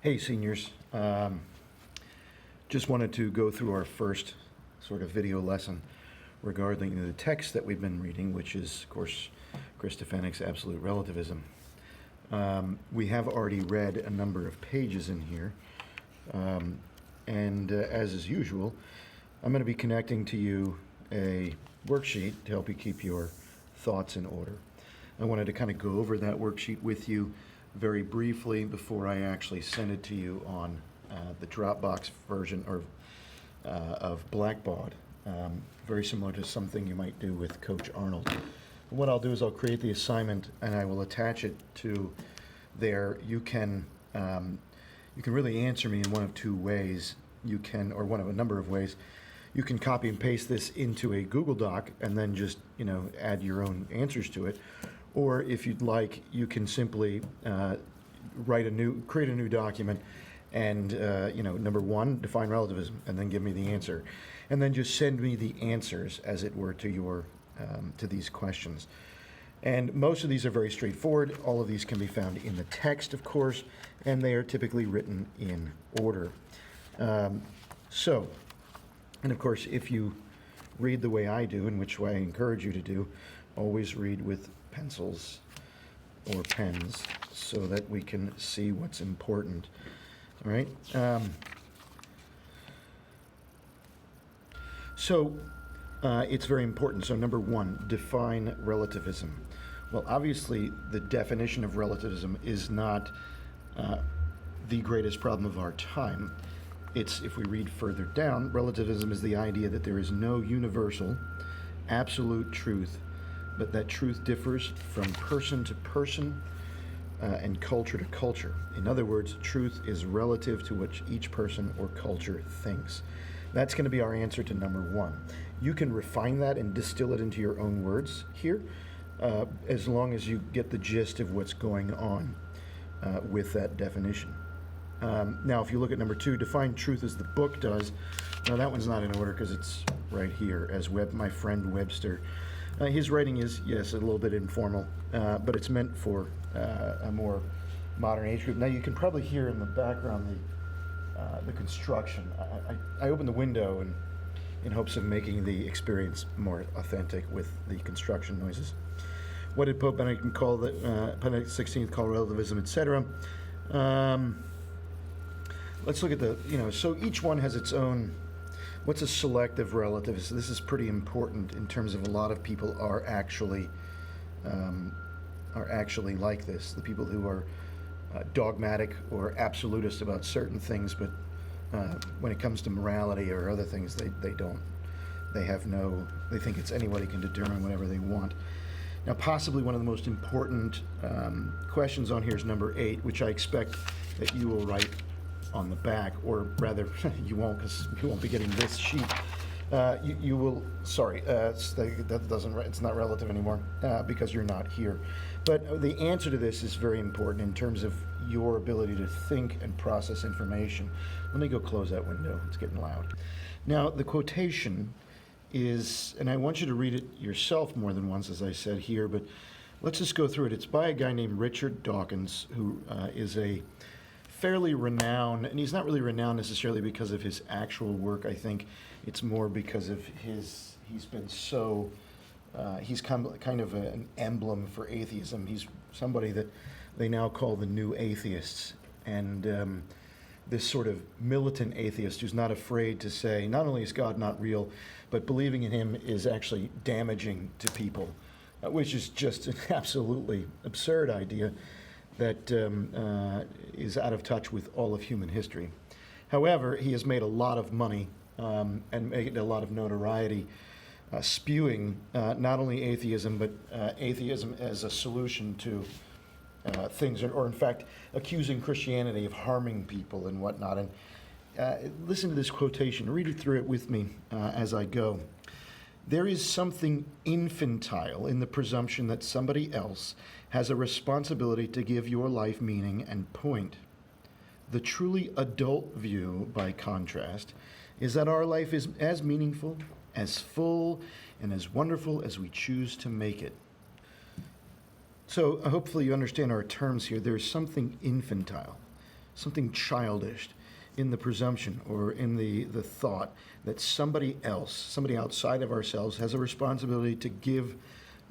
Hey, seniors. Just wanted to go through our first sort of video lesson regarding the text that we've been reading, which is, of course, Chris Stefanick's Absolute Relativism. We have already read a number of pages in here, and as is usual, I'm going to be connecting to you a worksheet to help you keep your thoughts in order. I wanted to kind of go over that worksheet with you very briefly before I actually send it to you on the Dropbox version of Blackbaud, very similar to something you might do with Coach Arnold. What I'll do is I'll create the assignment and I will attach it to there. You can really answer me in one of two ways. You can, or one of a number of ways. You can copy and paste this into a Google Doc and then just, add your own answers to it. Or if you'd like, you can simply create a new document and, number one, define relativism and then give me the answer. And then just send me the answers, as it were, to these questions. And most of these are very straightforward. All of these can be found in the text, of course, and they are typically written in order. And of course, if you read the way I do, in which way I encourage you to do, always read with pencils or pens so that we can see what's important. All right? It's very important. So number one, define relativism. Well, obviously, the definition of relativism is not the greatest problem of our time. If we read further down, relativism is the idea that there is no universal, absolute truth, but that truth differs from person to person and culture to culture. In other words, truth is relative to what each person or culture thinks. That's going to be our answer to number one. You can refine that and distill it into your own words here, as long as you get the gist of what's going on with that definition. Now, if you look at number two, define truth as the book does. Now, that one's not in order because it's right here, as my friend Webster. His writing is, yes, a little bit informal, but it's meant for a more modern age group. Now, you can probably hear in the background the construction. I opened the window in hopes of making the experience more authentic with the construction noises. What did Pope Benedict XVI call relativism, etc.? Let's look at so each one has its own. What's a selective relativism? This is pretty important in terms of a lot of people are actually like this. The people who are dogmatic or absolutist about certain things, but when it comes to morality or other things, they don't. They think it's anybody can determine whatever they want. Now, possibly one of the most important questions on here is number 8, which I expect that you will write on the back, or rather, you won't, because you won't be getting this sheet. You will. Sorry, it's not relative anymore because you're not here. But the answer to this is very important in terms of your ability to think and process information. Let me go close that window. It's getting loud. Now, the quotation is, and I want you to read it yourself more than once, as I said here, but let's just go through it. It's by a guy named Richard Dawkins, who is a fairly renowned, and he's not really renowned necessarily because of his actual work. I think it's more because of he's been so, he's kind of an emblem for atheism. He's somebody that they now call the new atheists, and this sort of militant atheist who's not afraid to say, not only is God not real, but believing in him is actually damaging to people, which is just an absolutely absurd idea that is out of touch with all of human history. However, he has made a lot of money and made a lot of notoriety spewing not only atheism, but atheism as a solution to things, or in fact, accusing Christianity of harming people and whatnot. And listen to this quotation. Read it through it with me as I go. There is something infantile in the presumption that somebody else has a responsibility to give your life meaning and point. The truly adult view, by contrast, is that our life is as meaningful, as full, and as wonderful as we choose to make it. So hopefully you understand our terms here. There's something infantile. something childish in the presumption or in the thought that somebody else, somebody outside of ourselves, has a responsibility to give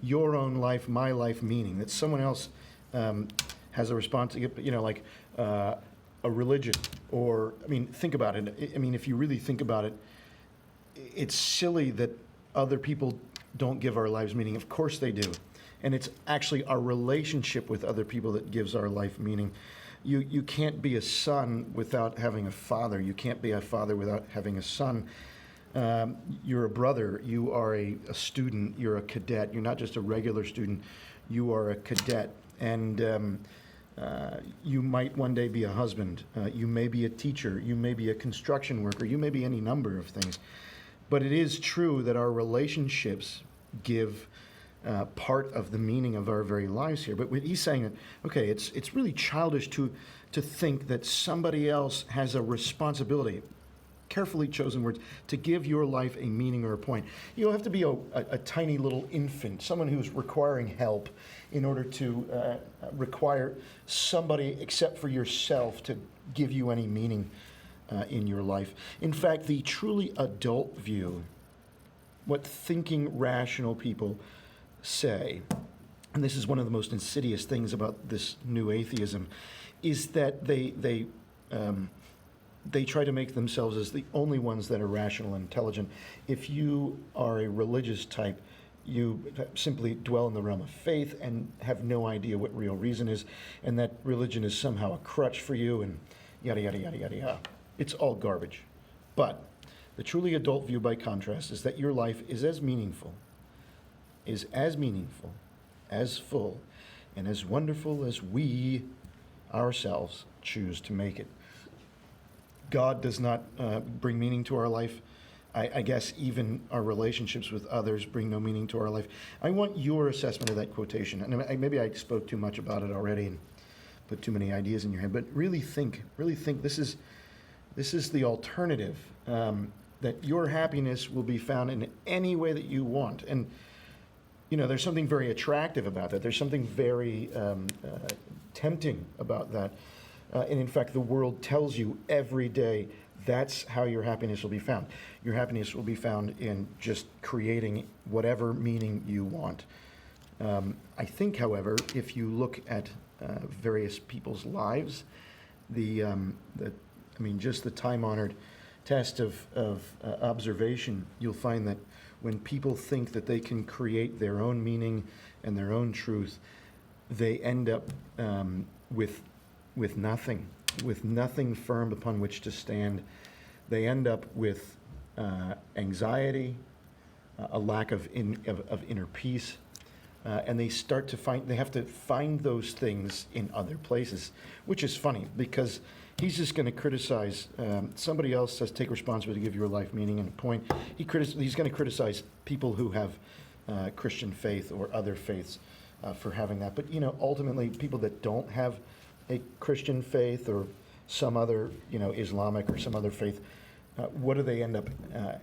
your own life, my life, meaning. That someone else has a responsibility, like a religion, or, think about it. If you really think about it, it's silly that other people don't give our lives meaning. Of course they do. And it's actually our relationship with other people that gives our life meaning. You can't be a son without having a father. You can't be a father without having a son. You're a brother. You are a student. You're a cadet. You're not just a regular student. You are a cadet. And you might one day be a husband. You may be a teacher. You may be a construction worker. You may be any number of things. But it is true that our relationships give part of the meaning of our very lives here. But he's saying that, okay, it's really childish to think that somebody else has a responsibility, carefully chosen words, to give your life a meaning or a point. You don't have to be a tiny little infant, someone who's requiring help in order to require somebody except for yourself to give you any meaning in your life. In fact, the truly adult view, what thinking, rational people say, and this is one of the most insidious things about this new atheism, is that they try to make themselves as the only ones that are rational and intelligent. If you are a religious type, you simply dwell in the realm of faith and have no idea what real reason is, and that religion is somehow a crutch for you, and yada, yada, yada, yada, yada. It's all garbage. But the truly adult view, by contrast, is that your life is as meaningful, as full, and as wonderful as we ourselves choose to make it. God does not bring meaning to our life. I guess even our relationships with others bring no meaning to our life. I want your assessment of that quotation. And maybe I spoke too much about it already and put too many ideas in your head, but really think this is the alternative, that your happiness will be found in any way that you want. And there's something very attractive about that. There's something very tempting about that. And in fact, the world tells you every day that's how your happiness will be found. Your happiness will be found in just creating whatever meaning you want. I think, however, if you look at various people's lives, just the time-honored test of observation, you'll find that when people think that they can create their own meaning and their own truth, they end up with nothing firm upon which to stand. They end up with anxiety, a lack of inner peace, and they have to find those things in other places, which is funny because he's just going to criticize. Somebody else says take responsibility to give your life meaning and a point. He's going to criticize people who have Christian faith or other faiths for having that. But ultimately, people that don't have a Christian faith or some other Islamic or some other faith, what do they end up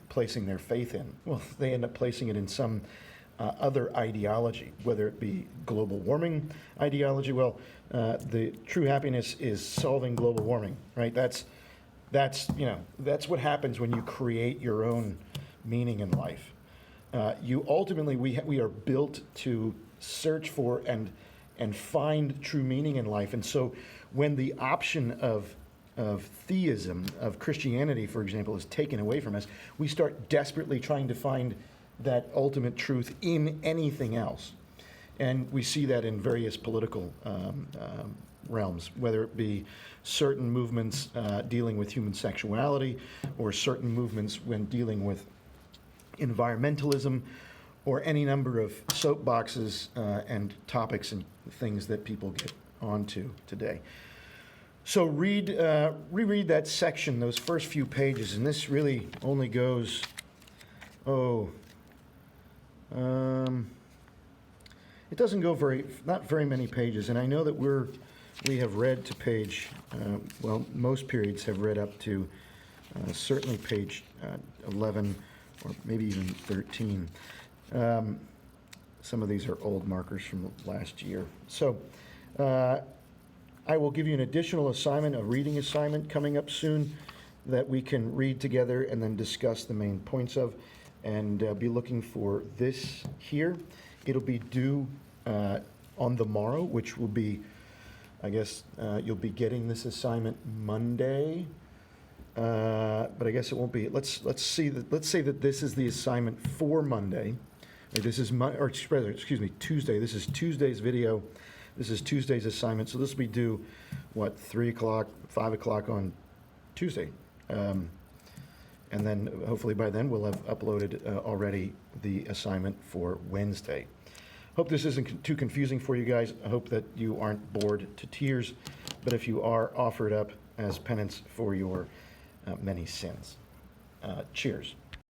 placing their faith in? Well, they end up placing it in some other ideology, whether it be global warming ideology. Well, the true happiness is solving global warming, right? That's what happens when you create your own meaning in life. We are built to search for and find true meaning in life. And so when the option of theism, of Christianity, for example, is taken away from us, we start desperately trying to find that ultimate truth in anything else. And we see that in various political realms, whether it be certain movements dealing with human sexuality, or certain movements when dealing with environmentalism, or any number of soapboxes and topics and things that people get onto today. So reread that section, those first few pages, and this really only goes, it doesn't go not very many pages, and I know that we have read to page, most periods have read up to certainly page 11 or maybe even 13. Some of these are old markers from last year. So I will give you an additional assignment, a reading assignment coming up soon that we can read together and then discuss the main points of, and be looking for this here. It'll be due on the morrow, which will be, I guess, you'll be getting this assignment Monday, but I guess it won't be. Let's say that this is the assignment for Monday. This is Tuesday. This is Tuesday's video. This is Tuesday's assignment. So this will be due, 3 o'clock, 5 o'clock on Tuesday. And then hopefully by then we'll have uploaded already the assignment for Wednesday. Hope this isn't too confusing for you guys. I hope that you aren't bored to tears, but if you are, offer it up as penance for your many sins. Cheers.